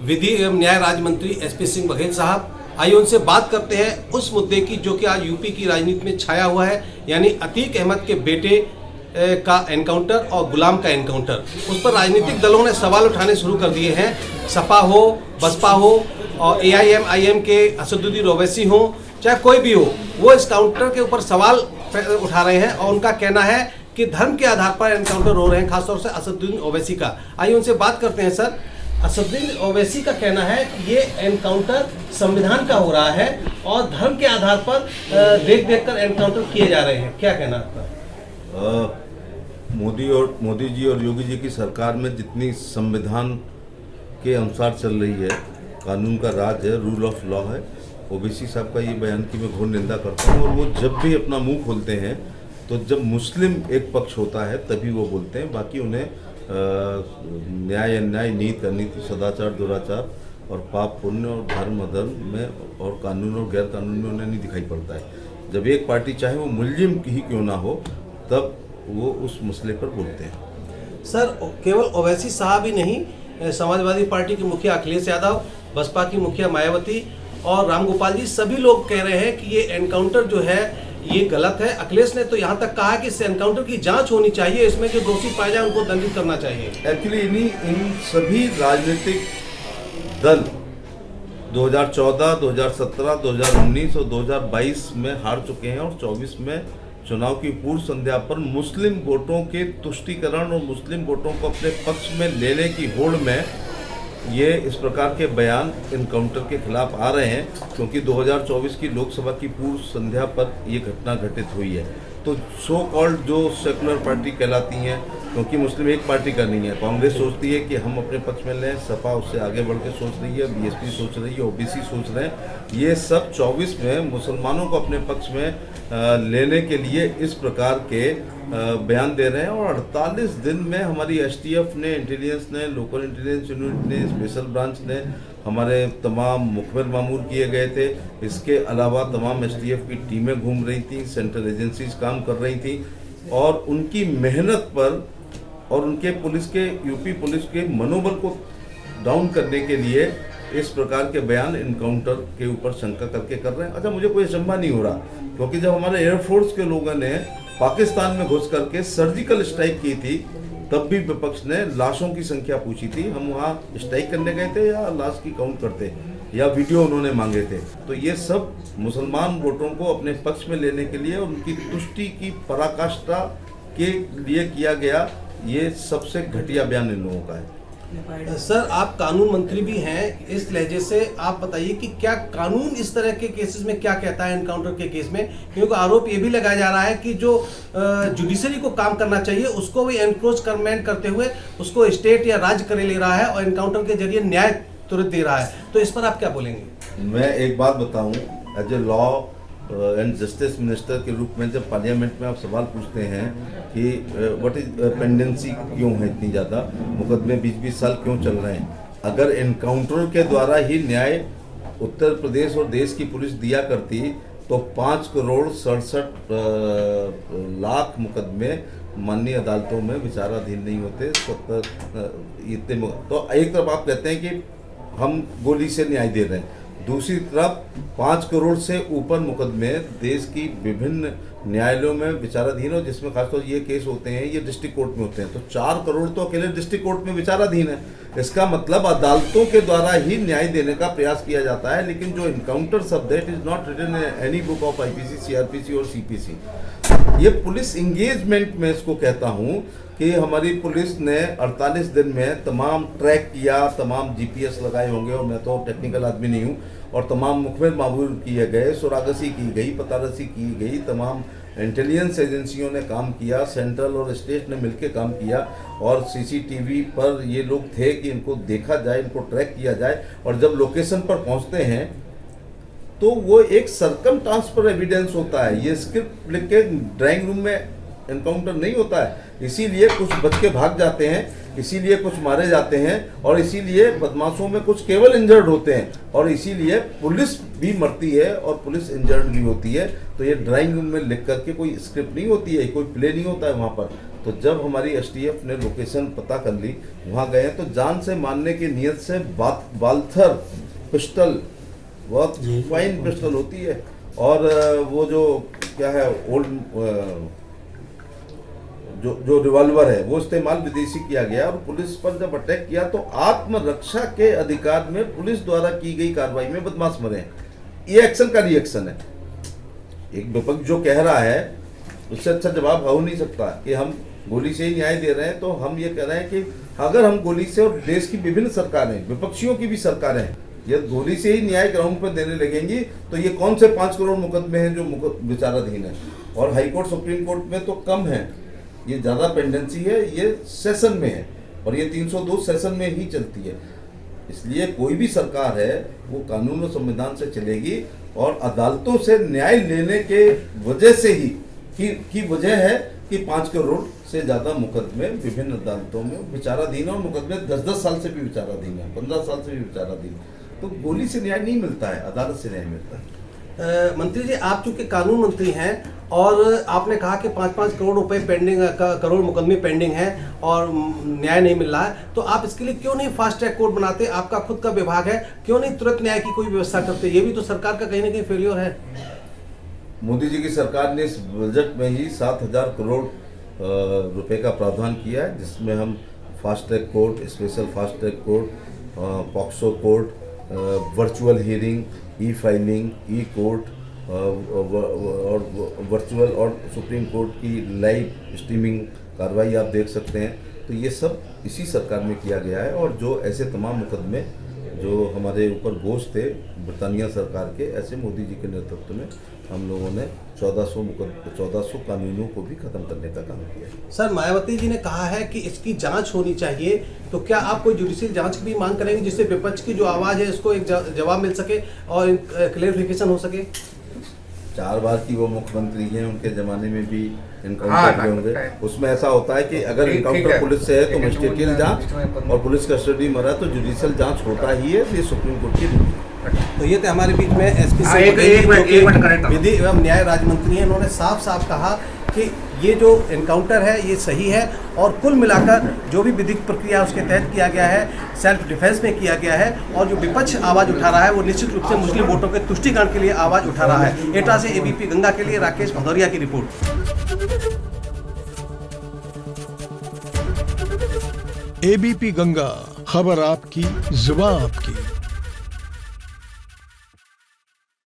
विधि एवं न्याय राज्य मंत्री एसपी सिंह बघेल साहब। आइए उनसे बात करते हैं उस मुद्दे की जो कि आज यूपी की राजनीति में छाया हुआ है, यानी अतीक अहमद के बेटे का एनकाउंटर और गुलाम का एनकाउंटर। उस पर राजनीतिक दलों ने सवाल उठाने शुरू कर दिए हैं। सपा हो, बसपा हो और AIM के असदुद्दीन ओवैसी हो, चाहे कोई भी हो, वो इस काउंटर के ऊपर सवाल उठा रहे हैं और उनका कहना है कि धर्म के आधार पर एनकाउंटर हो रहे हैं, खासतौर से असदुद्दीन ओवैसी का। आइए उनसे बात करते हैं। सर, असदुद्दीन ओवैसी का कहना है कि ये एनकाउंटर संविधान का हो रहा है और धर्म के आधार पर देख कर एनकाउंटर किए जा रहे हैं, क्या कहना आपका? मोदी जी और योगी जी की सरकार में जितनी संविधान के अनुसार चल रही है, कानून का राज है, रूल ऑफ लॉ है, ओवैसी साहब का ये बयान की मैं घोर निंदा करता हूँ। और वो जब भी अपना मुंह खोलते हैं तो जब मुस्लिम एक पक्ष होता है तभी वो बोलते हैं, बाकी उन्हें न्याय अन्याय, नीति अनीति, सदाचार दुराचार और पाप पुण्य और धर्म अधर्म में और कानून और गैर कानून में उन्हें नहीं दिखाई पड़ता है। जब एक पार्टी चाहे वो मुल्जिम ही क्यों ना हो, तब वो उस मसले पर बोलते हैं। सर, केवल ओवैसी साहब ही नहीं, समाजवादी पार्टी के मुखिया अखिलेश यादव, बसपा की मुखिया मायावती और रामगोपाल जी, सभी लोग कह रहे हैं कि ये एनकाउंटर जो है ये गलत है। अखिलेश ने तो यहाँ तक कहा कि इस एनकाउंटर की जांच होनी चाहिए, इसमें जो दोषी पाए जाए उनको दंडित करना चाहिए। एक्चुअली इन सभी राजनीतिक दल 2014, 2017, 2019 और 2022 में हार चुके हैं और 24 में चुनाव की पूर्व संध्या पर मुस्लिम वोटों के तुष्टीकरण और मुस्लिम वोटों को अपने पक्ष में लेने की होड़ में ये इस प्रकार के बयान एनकाउंटर के खिलाफ आ रहे हैं, क्योंकि 2024 की लोकसभा की पूर्व संध्या पर ये घटना घटित हुई है। तो सो कॉल्ड जो सेकुलर पार्टी कहलाती हैं, क्योंकि मुस्लिम एक पार्टी का नहीं है, कांग्रेस सोचती है कि हम अपने पक्ष में लें, सपा उससे आगे बढ़ के सोच रही है, BSP सोच रही है, OBC सोच रहे हैं, ये सब 24 में मुसलमानों को अपने पक्ष में लेने के लिए इस प्रकार के बयान दे रहे हैं। और 48 दिन में हमारी STF ने, इंटेलिजेंस ने, लोकल इंटेलिजेंस यूनिट ने, स्पेशल ब्रांच ने, हमारे तमाम मुखबिर मामूर किए गए थे। इसके अलावा तमाम STF की टीमें घूम रही थी, सेंट्रल एजेंसीज काम कर रही थी और उनकी मेहनत पर और उनके पुलिस के, यूपी पुलिस के मनोबल को डाउन करने के लिए इस प्रकार के बयान एनकाउंटर के ऊपर शंका करके कर रहे हैं। अच्छा, मुझे कोई अचंभा नहीं हो रहा, क्योंकि जब हमारे एयरफोर्स के लोगों ने पाकिस्तान में घुस करके सर्जिकल स्ट्राइक की थी, तब भी विपक्ष ने लाशों की संख्या पूछी थी। हम वहाँ स्ट्राइक करने गए थे या लाश की काउंट करते या वीडियो उन्होंने मांगे थे। तो ये सब मुसलमान वोटों को अपने पक्ष में लेने के लिए, उनकी तुष्टि की पराकाष्ठा के लिए किया गया ये सबसे घटिया बयान इन लोगों का है। सर, आप कानून मंत्री भी हैं, इस लहजे से आप बताइए कि क्या कानून इस तरह के केसेस में क्या कहता है एनकाउंटर के केस में? क्योंकि आरोप ये भी लगाया जा रहा है कि जो जुडिशरी को काम करना चाहिए उसको भी एनक्रोचमेंट करते हुए उसको स्टेट या राज्य करे ले रहा है और एनकाउंटर के जरिए न्याय तुरंत दे रहा है। तो इस पर आप क्या बोलेंगे? मैं एक बात बताऊं, as a law and justice minister के रूप में जब पार्लियामेंट में आप सवाल पूछते हैं कि व्हाट इज पेंडेंसी क्यों है इतनी ज़्यादा, मुकदमे 20-20 साल क्यों चल रहे हैं, अगर एनकाउंटर के द्वारा ही न्याय उत्तर प्रदेश और देश की पुलिस दिया करती तो 5 करोड़ 67 लाख मुकदमे माननीय अदालतों में विचाराधीन नहीं होते। 70 इतने। तो एक तरफ आप कहते हैं कि हम गोली से न्याय दे रहे हैं, दूसरी तरफ 5 करोड़ से ऊपर मुकदमे देश की विभिन्न न्यायालयों में विचाराधीन हो, जिसमें खासतौर ये केस होते हैं ये डिस्ट्रिक्ट कोर्ट में होते हैं। तो 4 करोड़ तो अकेले डिस्ट्रिक्ट कोर्ट में विचाराधीन है। इसका मतलब अदालतों के द्वारा ही न्याय देने का प्रयास किया जाता है। लेकिन जो इनकाउंटर शब्द है, it is not written in any book of IPC, CRPC और CPC। ये पुलिस इंगेजमेंट में इसको कहता हूँ कि हमारी पुलिस ने 48 दिन में तमाम ट्रैक किया, तमाम GPS लगाए होंगे, और मैं तो टेक्निकल आदमी नहीं हूँ, और तमाम मुखबिर मामूर किए गए, सुरागसी की गई, पतारसी की गई, तमाम इंटेलिजेंस एजेंसियों ने काम किया, सेंट्रल और स्टेट ने मिलकर काम किया, और CCTV पर ये लोग थे कि इनको देखा जाए, इनको ट्रैक किया जाए। और जब लोकेशन पर पहुँचते हैं तो वो एक सरकमस्टांस एविडेंस होता है, ये स्क्रिप्ट लिख के ड्राइंग रूम में एनकाउंटर नहीं होता है। इसीलिए कुछ बच के भाग जाते हैं, इसीलिए कुछ मारे जाते हैं और इसीलिए बदमाशों में कुछ केवल इंजर्ड होते हैं और इसीलिए पुलिस भी मरती है और पुलिस इंजर्ड भी होती है। तो ये ड्राइंग रूम में लिख करके कोई स्क्रिप्ट नहीं होती है, कोई प्ले नहीं होता है वहाँ पर। तो जब हमारी एसटीएफ ने लोकेशन पता कर ली, वहाँ गए तो जान से मारने की नीयत से बाल्थर पिस्टल, बहुत फाइन पिस्टल होती है, और वो जो क्या है ओल्ड जो रिवॉल्वर है वो इस्तेमाल विदेशी किया गया। और पुलिस पर जब अटैक किया तो आत्मरक्षा के अधिकार में पुलिस द्वारा की गई कार्रवाई में बदमाश मरे हैं। ये एक्शन का रिएक्शन है। एक विपक्ष जो कह रहा है उससे अच्छा जवाब हो नहीं सकता कि हम गोली से ही न्याय दे रहे हैं। तो हम ये कह रहे हैं कि अगर हम गोली से, और देश की विभिन्न सरकारें, विपक्षियों की भी सरकारें हैं, ये गोली से ही न्याय ग्राउंड पर देने लगेंगी तो ये कौन से 5 करोड़ मुकदमे हैं जो विचाराधीन है। और हाईकोर्ट सुप्रीम कोर्ट में तो कम है, ये ज़्यादा पेंडेंसी है, ये सेशन में है और ये 302 सेशन में ही चलती है। इसलिए कोई भी सरकार है वो कानून और संविधान से चलेगी और अदालतों से न्याय लेने के वजह से ही की वजह है कि 5 करोड़ से ज़्यादा मुकदमे विभिन्न अदालतों में विचाराधीन है और मुकदमे 10-10 साल से भी विचाराधीन है, 15 साल से भी विचाराधीन है। तो गोली से न्याय नहीं मिलता है, अदालत से न्याय मिलता है। मंत्री जी, आप चूंकि कानून मंत्री हैं और आपने कहा कि 5-5 करोड़ रुपए पेंडिंग, करोड़ मुकदमे पेंडिंग हैं और न्याय नहीं मिल रहा है, तो आप इसके लिए क्यों नहीं फास्ट ट्रैक कोर्ट बनाते? आपका खुद का विभाग है, क्यों नहीं तुरंत न्याय की कोई व्यवस्था करते? ये भी तो सरकार का कहीं ना कहीं फेलियर है। मोदी जी की सरकार ने इस बजट में ही 7,000 करोड़ रुपए का प्रावधान किया है, जिसमें हम fast track court, special fast track court, POCSO court, virtual hearing, e filing, e court और वर्चुअल और सुप्रीम कोर्ट की लाइव स्ट्रीमिंग कार्रवाई आप देख सकते हैं। तो ये सब इसी सरकार में किया गया है। और जो ऐसे तमाम मुकदमे जो हमारे ऊपर बोझ थे ब्रिटानिया सरकार के, ऐसे मोदी जी के नेतृत्व में हम लोगों ने 1400 कानूनों को भी खत्म करने का काम किया। सर, मायावती जी ने कहा है कि इसकी जांच होनी चाहिए, तो क्या आप कोई जुडिशियल जांच की भी मांग करेंगे जिससे विपक्ष की जो आवाज़ है इसको एक जवाब मिल सके और क्लेरिफिकेशन हो सके? 4 बार की वो मुख्यमंत्री हैं, उनके ज़माने में भी इनकाउंटर हुए होंगे। उसमें ऐसा होता है कि अगर इनकाउंटर पुलिस से है तो मजिस्ट्रेटियल जांच, और पुलिस कस्टडी मरा तो जुडिशियल जांच होता ही है। ये सुप्रीम कोर्ट की ड्यूटी। तो ये थे हमारे बीच में एसपी विधि एवं न्याय राज्य मंत्री हैं। इन्होंने साफ साफ कहा कि ये जो एनकाउंटर है ये सही है और कुल मिलाकर जो भी विधिक प्रक्रिया उसके तहत किया गया है, सेल्फ डिफेंस में किया गया है। और जो विपक्ष आवाज़ उठा रहा है वो निश्चित रूप से मुस्लिम वोटों के तुष्टिकरण के लिए आवाज़ उठा रहा है। एटा से एबीपी गंगा के लिए राकेश भदौरिया की रिपोर्ट। एबीपी गंगा, खबर आपकी, जुबान आपकी।